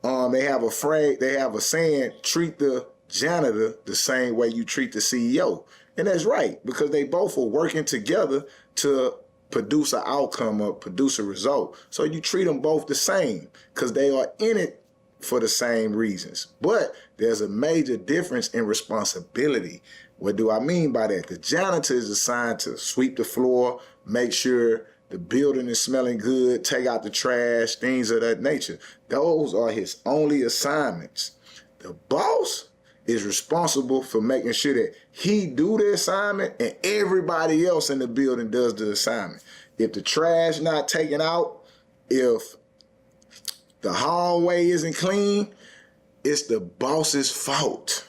they have a saying, treat the janitor the same way you treat the CEO. And that's right, because they both are working together to produce an outcome or produce a result. So you treat them both the same because they are in it for the same reasons. But there's a major difference in responsibility. What do I mean by that? The janitor is assigned to sweep the floor, make sure the building is smelling good, take out the trash, things of that nature. Those are his only assignments. The boss is responsible for making sure that he do the assignment and everybody else in the building does the assignment. If the trash not taken out, if the hallway isn't clean, it's the boss's fault.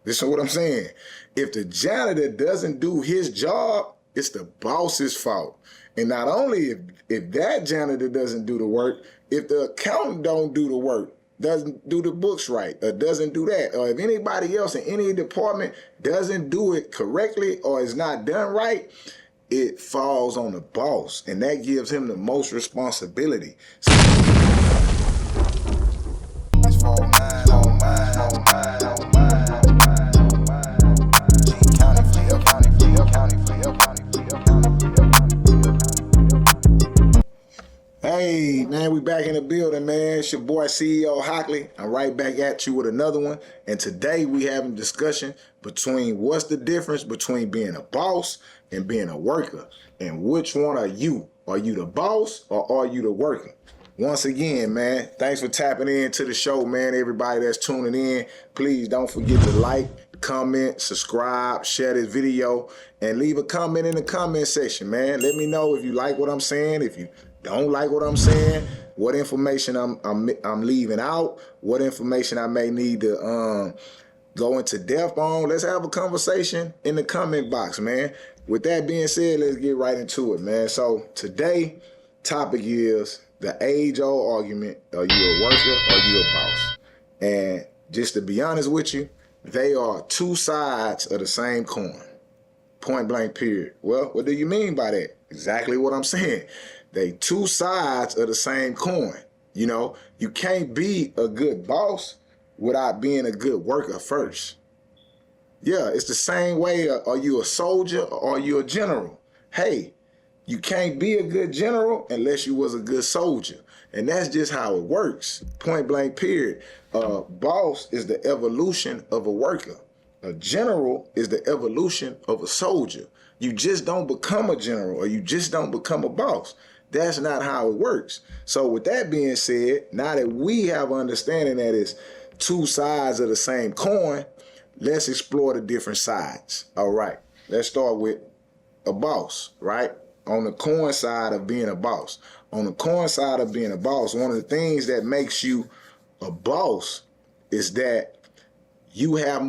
Listen to what I'm saying. If the janitor doesn't do his job, it's the boss's fault. And not only if that janitor doesn't do the work, if the accountant don't do the work, doesn't do the books right, or doesn't do that, or if anybody else in any department doesn't do it correctly or is not done right, it falls on the boss, and that gives him the most responsibility. So hey, man, we back in the building, man. It's your boy, CEO Hockley. I'm right back at you with another one. And today we having a discussion between what's the difference between being a boss and being a worker. And which one are you? Are you the boss or are you the worker? Once again, man, thanks for tapping into the show, man. Everybody that's tuning in, please don't forget to like, comment, subscribe, share this video, and leave a comment in the comment section, man. Let me know if you like what I'm saying, if you don't like what I'm saying, what information I'm leaving out, what information I may need to go into depth on. Let's have a conversation in the comment box, man. With that being said, let's get right into it, man. So today, topic is the age-old argument: are you a worker or are you a boss? And just to be honest with you, they are two sides of the same coin. Point blank, period. Well, what do you mean by that? Exactly what I'm saying. They two sides of the same coin. You know, you can't be a good boss without being a good worker first. Yeah, it's the same way. Are you a soldier or are you a general? Hey, you can't be a good general unless you was a good soldier. And that's just how it works. Point blank, period. Boss is the evolution of a worker. A general is the evolution of a soldier. You just don't become a general or you just don't become a boss. That's not how it works. So with that being said, now that we have understanding that it's two sides of the same coin, let's explore the different sides. All right, let's start with a boss, right? On the coin side of being a boss. On the coin side of being a boss, one of the things that makes you a boss is that you have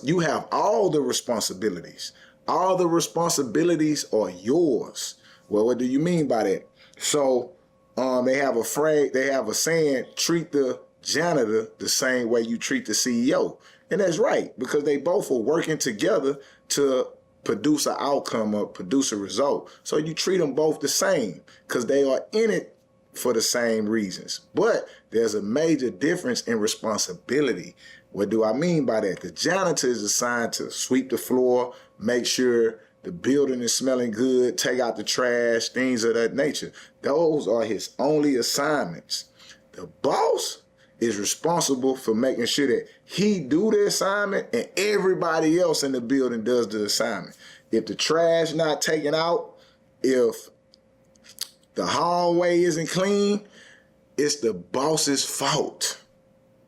you have all the responsibilities. All the responsibilities are yours. Well, what do you mean by that? So they have a saying, treat the janitor the same way you treat the CEO. And that's right, because they both are working together to produce an outcome or produce a result. So you treat them both the same because they are in it for the same reasons. But there's a major difference in responsibility. What do I mean by that? The janitor is assigned to sweep the floor, make sure the building is smelling good, take out the trash, things of that nature. Those are his only assignments. The boss is responsible for making sure that he do the assignment and everybody else in the building does the assignment. If the trash not taken out, if the hallway isn't clean, it's the boss's fault.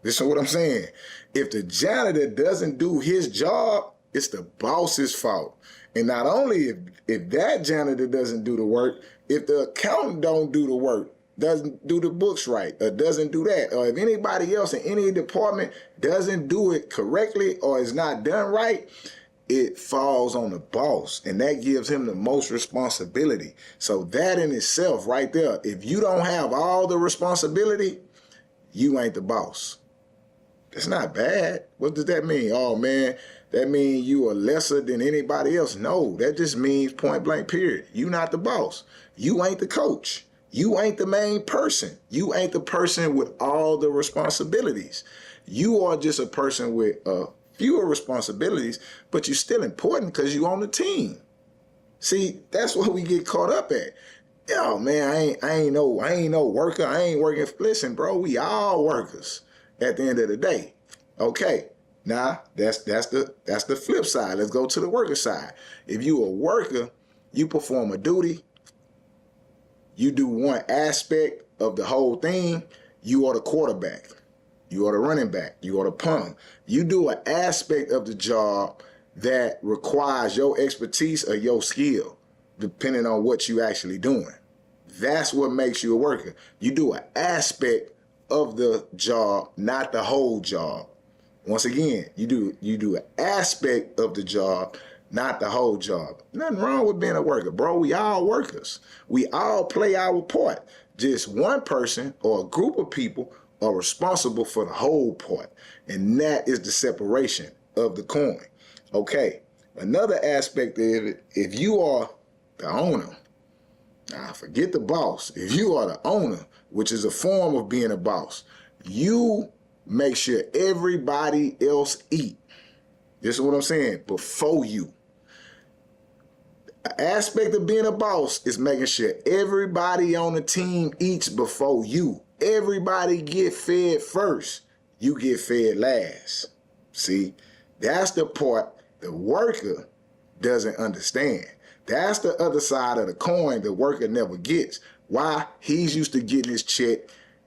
Listen to what I'm saying. If the janitor doesn't do his job, it's the boss's fault. And not only if that janitor doesn't do the work, if the accountant don't do the work, doesn't do the books right, or doesn't do that, or if anybody else in any department doesn't do it correctly or is not done right, it falls on the boss, and that gives him the most responsibility. So that in itself right there, if you don't have all the responsibility, you ain't the boss. That's not bad. What does that mean? Oh man, that means you are lesser than anybody else. No, that just means point blank period. You not the boss. You ain't the coach. You ain't the main person. You ain't the person with all the responsibilities. You are just a person with fewer responsibilities, but you're still important because you on the team. See, that's what we get caught up at. Yo, man, I ain't no worker. I ain't working. Listen, bro, we all workers at the end of the day. Okay. Now, that's the flip side. Let's go to the worker side. If you a worker, you perform a duty, you do one aspect of the whole thing, you are the quarterback, you are the running back, you are the punter. You do an aspect of the job that requires your expertise or your skill, depending on what you actually doing. That's what makes you a worker. You do an aspect of the job, not the whole job. Once again, you do an aspect of the job, not the whole job. Nothing wrong with being a worker, bro. We all workers. We all play our part. Just one person or a group of people are responsible for the whole part. And that is the separation of the coin. Okay, another aspect of it, if you are the owner, now forget the boss. If you are the owner, which is a form of being a boss, you make sure everybody else eat. This is what I'm saying, before you. An aspect of being a boss is making sure everybody on the team eats before you. Everybody get fed first. You get fed last. See, that's the part the worker doesn't understand. That's the other side of the coin the worker never gets. Why? He's used to getting his check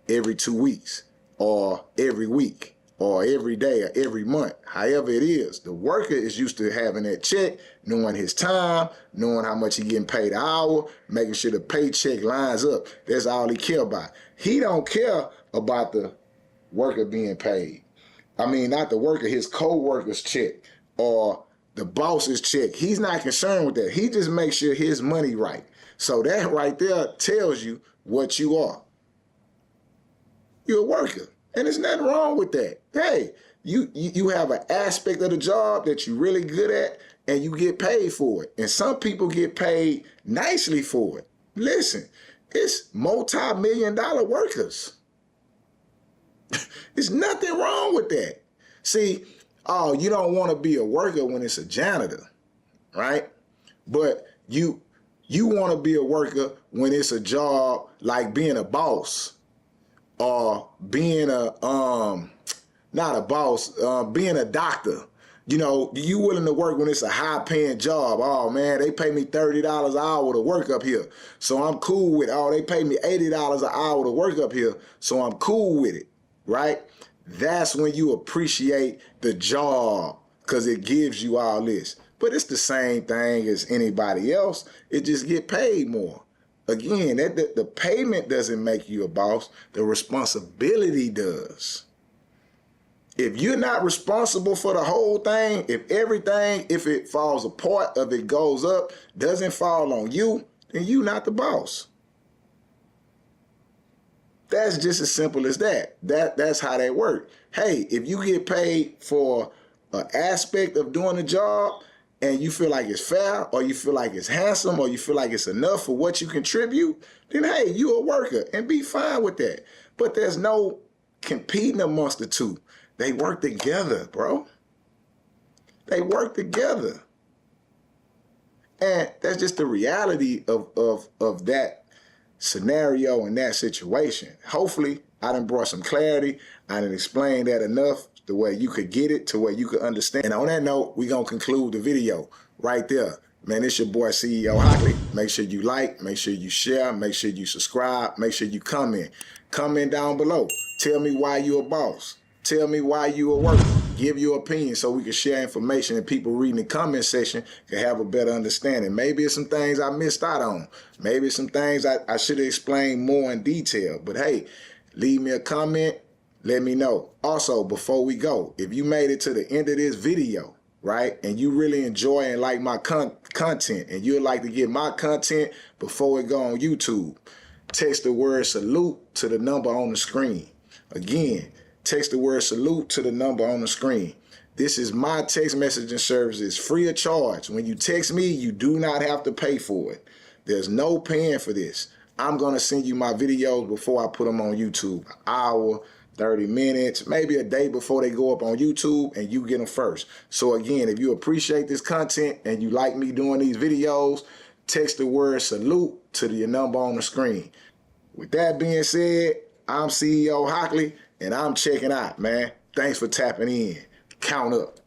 every 2 weeks or every week or every day or every month. However it is, the worker is used to having that check, knowing his time, knowing how much he getting paid an hour, making sure the paycheck lines up. That's all he care about. He don't care about the worker being paid. I mean, not the worker, his co-worker's check or the boss's check. He's not concerned with that. He just makes sure his money right. So that right there tells you what you are. You're a worker. And there's nothing wrong with that. Hey, you have an aspect of the job that you're really good at and you get paid for it. And some people get paid nicely for it. Listen, it's multi-million-dollar workers. There's nothing wrong with that. See, oh, you don't want to be a worker when it's a janitor, right? But you want to be a worker when it's a job like being a boss or being a, not a boss, being a doctor. You know, you willing to work when it's a high-paying job. Oh, man, they pay me $30 an hour to work up here, so I'm cool with it. Oh, they pay me $80 an hour to work up here, so I'm cool with it, right? That's when you appreciate the job because it gives you all this. But it's the same thing as anybody else. It just get paid more. Again, the payment doesn't make you a boss. The responsibility does. If you're not responsible for the whole thing, if everything, if it falls apart, if it goes up, doesn't fall on you, then you're not the boss. That's just as simple as that. That's how that works. Hey, if you get paid for an aspect of doing the job and you feel like it's fair or you feel like it's handsome or you feel like it's enough for what you contribute, then hey, you're a worker and be fine with that. But there's no competing amongst the two. They work together, bro. They work together. And that's just the reality of that scenario and that situation. Hopefully, I done brought some clarity. I done explained that enough the way you could get it, to where you could understand. And on that note, we're going to conclude the video right there. Man, it's your boy, CEO Hockley. Make sure you like, make sure you share, make sure you subscribe, make sure you comment. Comment down below. Tell me why you a boss. Tell me why you a worker. Give your opinion so we can share information and people reading the comment section can have a better understanding. Maybe it's some things I missed out on. Maybe it's some things I should have explained more in detail. But hey, leave me a comment. Let me know. Also, before we go, if you made it to the end of this video, right, and you really enjoy and like my content, and you'd like to get my content before it go on YouTube, text the word salute to the number on the screen. Again, text the word salute to the number on the screen. This is my text messaging service. It's free of charge. When you text me, you do not have to pay for it. There's no paying for this. I'm going to send you my videos before I put them on YouTube. An hour, 30 minutes, maybe a day before they go up on YouTube, and you get them first. So again, if you appreciate this content and you like me doing these videos, text the word salute to the number on the screen. With that being said, I'm CEO Hockley, and I'm checking out, man. Thanks for tapping in. Count up.